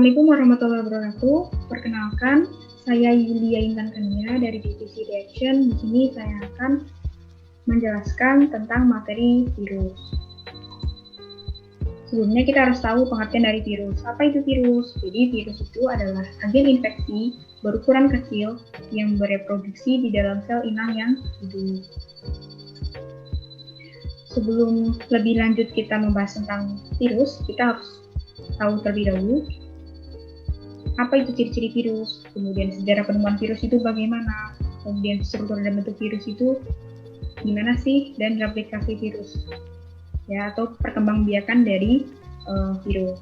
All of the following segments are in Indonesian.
Assalamualaikum warahmatullahi wabarakatuh. Perkenalkan, saya Yulia Intan Kania dari Divisi Reaction. Di sini saya akan menjelaskan tentang materi virus. Sebelumnya kita harus tahu pengertian dari virus. Apa itu virus? Jadi virus itu adalah agen infeksi berukuran kecil yang bereproduksi di dalam sel inang yang hidup. Sebelum lebih lanjut kita membahas tentang virus, kita harus tahu terlebih dahulu apa itu ciri-ciri virus, kemudian sejarah penemuan virus itu bagaimana, kemudian struktur dan bentuk virus itu gimana sih, dan replikasi virus ya, atau perkembangbiakan dari virus.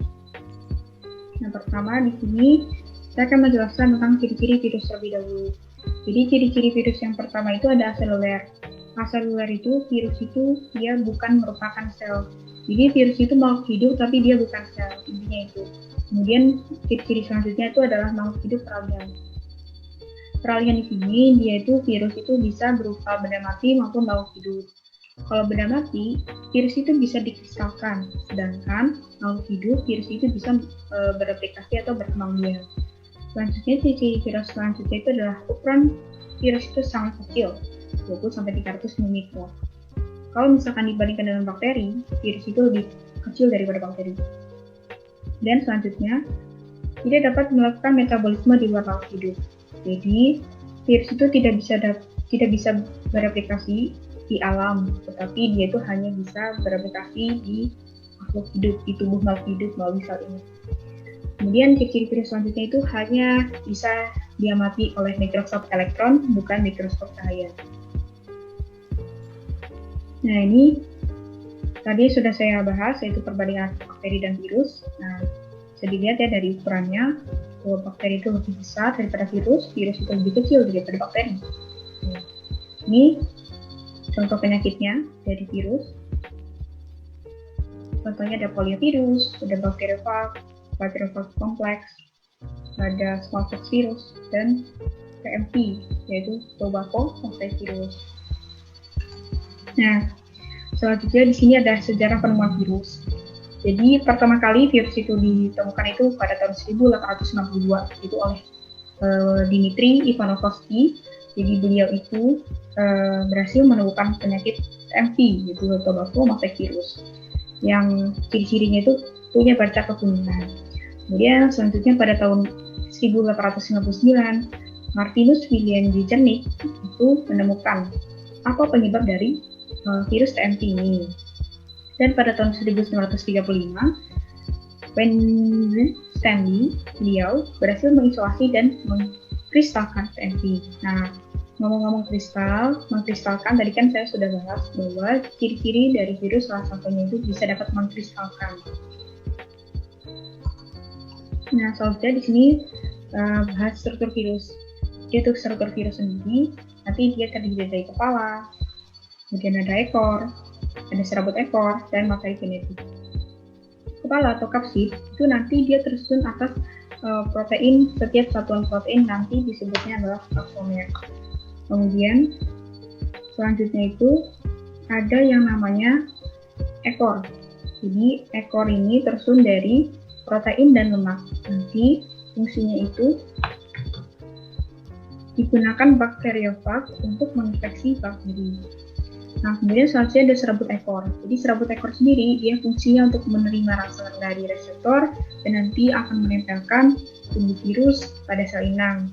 Yang pertama di sini saya akan menjelaskan tentang ciri-ciri virus terlebih dahulu. Jadi ciri-ciri virus yang pertama itu ada aseluler. Aseluler itu virus itu dia bukan merupakan sel. Jadi virus itu makhluk hidup tapi dia bukan sel, intinya itu. Kemudian ciri-ciri selanjutnya itu adalah makhluk hidup peralihan. Peralihan di sini dia itu virus itu bisa berupa benda mati maupun makhluk hidup. Kalau benda mati, virus itu bisa dikristalkan, sedangkan makhluk hidup virus itu bisa bereplikasi atau berkembang biak. Selanjutnya ciri-ciri virus selanjutnya itu adalah ukuran virus itu sangat kecil, 20-300 mikron. Kalau misalkan dibandingkan dengan bakteri, virus itu lebih kecil daripada bakteri. Dan selanjutnya, tidak dapat melakukan metabolisme di luar makhluk hidup. Jadi, virus itu tidak bisa bereplikasi di alam, tetapi dia itu hanya bisa bereplikasi di makhluk hidup, di tubuh makhluk hidup melalui sel ini. Kemudian ciri-ciri virus selanjutnya itu hanya bisa diamati oleh mikroskop elektron, bukan mikroskop cahaya. Nah, ini tadi sudah saya bahas, yaitu perbandingan bakteri dan virus. Nah, bisa dilihat ya dari ukurannya, bahwa bakteri itu lebih besar daripada virus itu lebih kecil daripada bakteri. Nah, ini contoh penyakitnya dari virus. Contohnya ada poliovirus, ada bakteriophage kompleks, ada smallpox virus, dan TMV, yaitu tobacco virus. Nah, selanjutnya di sini ada sejarah penemuan virus. Jadi pertama kali virus itu ditemukan itu pada tahun 1862 itu oleh Dmitri Ivanovsky. Jadi beliau itu berhasil menemukan penyakit TMV, yaitu tobacco virus, yang ciri-cirinya itu punya bercak kekuningan. Kemudian selanjutnya pada tahun 1859 Martinus William Jagernik itu menemukan apa penyebab dari virus TMV ini. Dan pada tahun 1935, Benjamin Stanley, beliau berhasil mengisolasi dan mengkristalkan TMV. Nah, ngomong-ngomong mengkristalkan, tadi kan saya sudah bahas bahwa ciri-ciri dari virus salah satunya itu bisa dapat mengkristalkan. Nah, selanjutnya di sini bahas struktur virus. Yaitu struktur virus sendiri, nanti dia terdiri dari kepala, kemudian ada ekor, ada serabut ekor, dan materi genetik. Kepala atau kapsid itu nanti dia tersusun atas protein, setiap satuan protein nanti disebutnya adalah taksomer. Kemudian selanjutnya itu ada yang namanya ekor. Jadi ekor ini tersusun dari protein dan lemak. Nanti fungsinya itu digunakan bakteriophage untuk menginfeksi bakteri. Nah, kemudian selanjutnya ada serabut ekor. Jadi serabut ekor sendiri dia fungsinya untuk menerima rangsangan dari reseptor dan nanti akan menempelkan tubuh virus pada sel inang.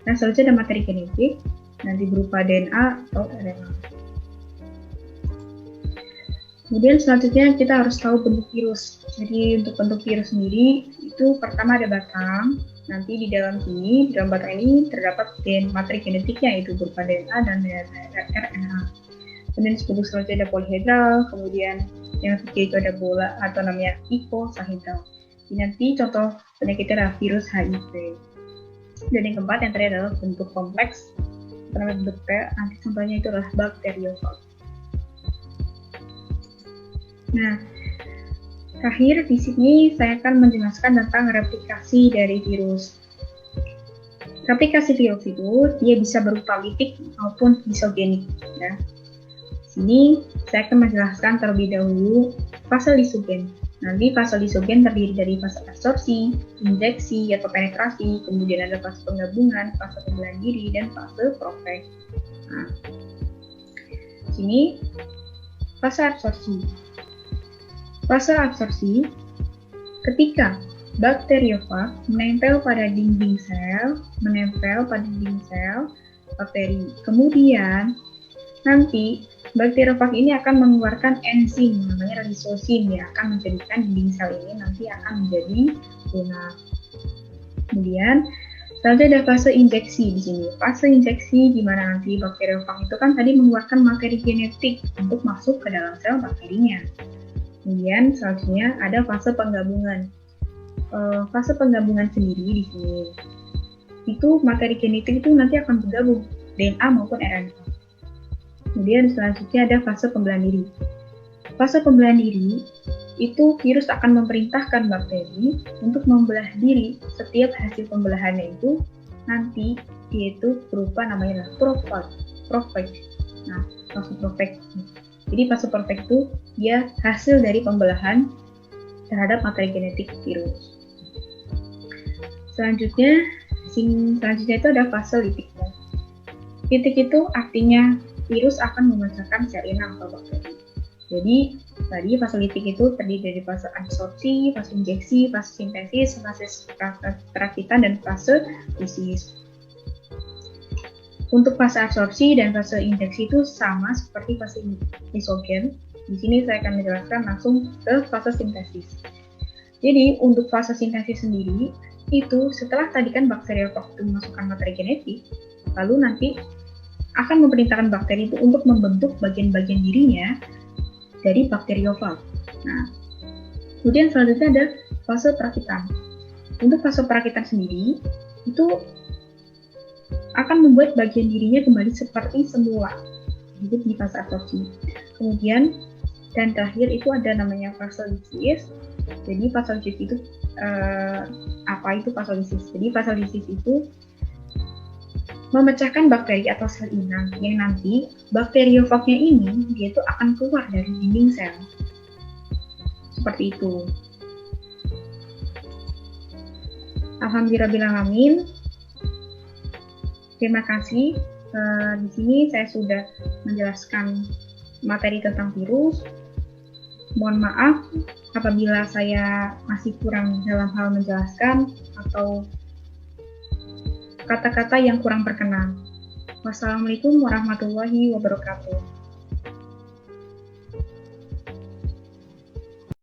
Nah, selanjutnya ada materi genetik, nanti berupa DNA atau RNA. Kemudian selanjutnya kita harus tahu bentuk virus. Jadi untuk bentuk virus sendiri itu pertama ada batang. Nanti di dalam batang ini terdapat materi genetiknya, yaitu berupa DNA dan RNA. Kemudian bentuk selanjutnya ada polihedral, kemudian yang ketiga itu ada bola atau namanya icosahedral. Ini nanti contoh penyakitnya adalah virus HIV. Dan yang keempat yang terakhir adalah bentuk kompleks, namanya bentuk P, nanti contohnya itu adalah bakteriophage. Nah, terakhir di sini saya akan menjelaskan tentang replikasi dari virus. Replikasi virus itu dia bisa berupa lipid maupun isogenik. Ya. Di sini saya akan menjelaskan terlebih dahulu fase lisogen. Nanti fase lisogen terdiri dari fase absorpsi, injeksi atau penetrasi, kemudian ada fase penggabungan, fase pembelahan diri, dan fase profek. Nah, sini fase absorpsi. Fase absorpsi ketika bakteriofag menempel pada dinding sel bakteri. Kemudian nanti bakteriofag ini akan mengeluarkan enzim namanya lisosin yang akan menjadikan dinding sel ini nanti akan menjadi lunak. Kemudian selanjutnya ada fase injeksi di sini. Fase injeksi di mana nanti bakteriofag itu kan tadi mengeluarkan materi genetik untuk masuk ke dalam sel bakterinya. Kemudian selanjutnya ada fase penggabungan. Fase penggabungan sendiri di sini itu materi genetik itu nanti akan bergabung DNA maupun RNA. Kemudian selanjutnya ada fase pembelahan diri. Fase pembelahan diri itu virus akan memerintahkan bakteri untuk membelah diri. Setiap hasil pembelahannya itu nanti yaitu berupa namanya profek. Nah, fase profek. Jadi fase profek itu dia hasil dari pembelahan terhadap materi genetik virus. Selanjutnya itu ada fase litik. Litik itu artinya virus akan memecahkan sel inang atau bakteri. Jadi tadi fase litik itu terdiri dari fase absorpsi, fase injeksi, fase sintesis, fase perakitan, dan fase lisis. Untuk fase absorpsi dan fase injeksi itu sama seperti fase lisogen. Di sini saya akan menjelaskan langsung ke fase sintesis. Jadi untuk fase sintesis sendiri itu setelah tadi kan bakteriofag itu memasukkan materi genetik, lalu nanti akan memerintahkan bakteri itu untuk membentuk bagian-bagian dirinya dari bakteriofag. Nah, kemudian selanjutnya ada fase perakitan. Untuk fase perakitan sendiri, itu akan membuat bagian dirinya kembali seperti semula. Itu di fase absorpsi. Kemudian, dan terakhir itu ada namanya fase lisis. Jadi fase lisis itu, apa itu fase lisis? Jadi fase lisis itu memecahkan bakteri atau sel inang yang nanti bakteriofagnya ini dia itu akan keluar dari dinding sel. Seperti itu. Alhamdulillahirrahmanirrahim. Terima kasih. Di sini saya sudah menjelaskan materi tentang virus. Mohon maaf apabila saya masih kurang dalam hal menjelaskan atau kata-kata yang kurang berkenan. Wassalamualaikum warahmatullahi wabarakatuh.